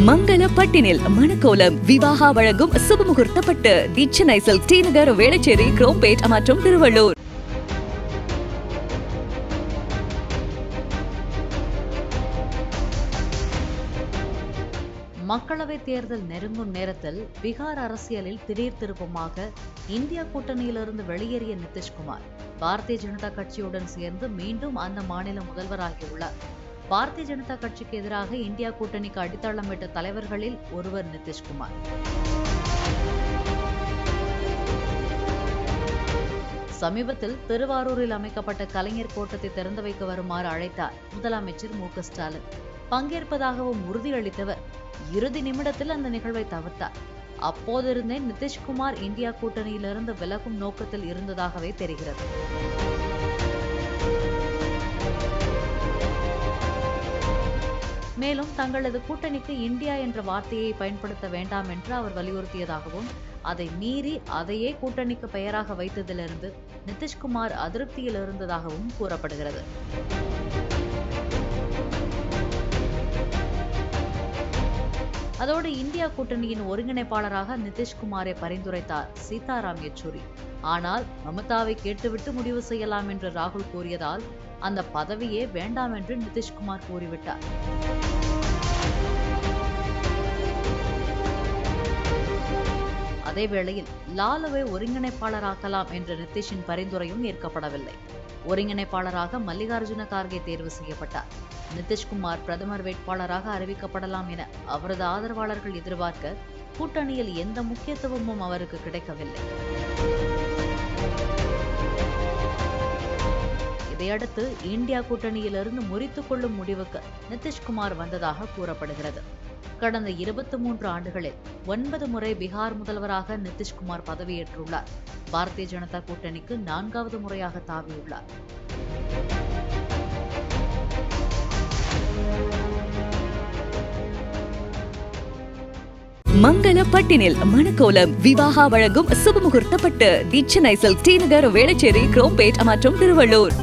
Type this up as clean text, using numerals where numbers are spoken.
மங்கள பட்டினில் மணக்கோலம் விவாகா வழங்கும் சுபமுகூர்த்தப்பட்டு தி Chennai silk D நகர் வேளச்சேரி குரோம்பேட் மற்றும் திருவள்ளூர். மக்களவைத் தேர்தல் நெருங்கும் நேரத்தில் பீகார் அரசியலில் திடீர் திருப்பமாக இந்தியா கூட்டணியிலிருந்து வெளியேறிய நிதிஷ்குமார் பாரதிய ஜனதா கட்சியுடன் சேர்ந்து மீண்டும் அந்த மாநில முதல்வராகியுள்ளார். பாரதிய ஜனதா கட்சிக்கு எதிராக இந்தியா கூட்டணிக்கு அடித்தளமிட்ட தலைவர்களில் ஒருவர் நிதிஷ்குமார். சமீபத்தில் திருவாரூரில் அமைக்கப்பட்ட கலைஞர் கோட்டத்தை திறந்து வைக்க வருமாறு அழைத்தார் முதலமைச்சர் மு க ஸ்டாலின். பங்கேற்பதாகவும் உறுதியளித்தவர் இறுதி நிமிடத்தில் அந்த நிகழ்வை தவிர்த்தார். அப்போதிருந்தே நிதிஷ்குமார் இந்தியா கூட்டணியிலிருந்து விலகும் நோக்கத்தில் இருந்ததாகவே தெரிகிறது. மேலும் தங்களது கூட்டணிக்கு இந்தியா என்ற வார்த்தையை பயன்படுத்த வேண்டாம் என்று அவர் வலியுறுத்தியதாகவும், அதை மீறி அதையே கூட்டணிக்கு பெயராக வைத்ததிலிருந்து நிதிஷ்குமார் அதிருப்தியில் இருந்ததாகவும் கூறப்படுகிறது. அதோடு இந்தியா கூட்டணியின் ஒருங்கிணைப்பாளராக நிதிஷ்குமாரை பரிந்துரைத்தார் சீதாராம் யெச்சூரி. ஆனால் மமதாவை கேட்டுவிட்டு முடிவு செய்யலாம் என்று ராகுல் கூறியதால் அந்த பதவியே வேண்டாம் என்று நிதிஷ்குமார் கூறிவிட்டார். அதேவேளையில் லாலுவை ஒருங்கிணைப்பாளராக்கலாம் என்ற நிதிஷின் பரிந்துரையும் ஏற்கப்படவில்லை. ஒருங்கிணைப்பாளராக மல்லிகார்ஜுன கார்கே தேர்வு செய்யப்பட்டார். நிதிஷ்குமார் பிரதமர் வேட்பாளராக அறிவிக்கப்படலாம் என அவரது ஆதரவாளர்கள் எதிர்பார்க்க கூட்டணியில் எந்த முக்கியத்துவமும் அவருக்கு கிடைக்கவில்லை. இதையடுத்து இந்தியா கூட்டணியிலிருந்து முறித்துக் கொள்ளும் முடிவுக்கு நிதிஷ்குமார் வந்ததாக கூறப்படுகிறது. கடந்த 23 ஆண்டுகளில் 9 முறை பீகார் முதல்வராக நிதிஷ்குமார் பதவியேற்றுள்ளார். பாரதிய ஜனதா கூட்டணிக்கு 4வது முறையாக தாவியுள்ளார். மங்கள பட்டினில் மணக்கோலம் விவாகா வழங்கும் சுபமுகூர்த்தப்பட்டு தி சென்னை சில்க் டி நகர் வேளச்சேரி குரோம்பேட் மற்றும் திருவள்ளூர்.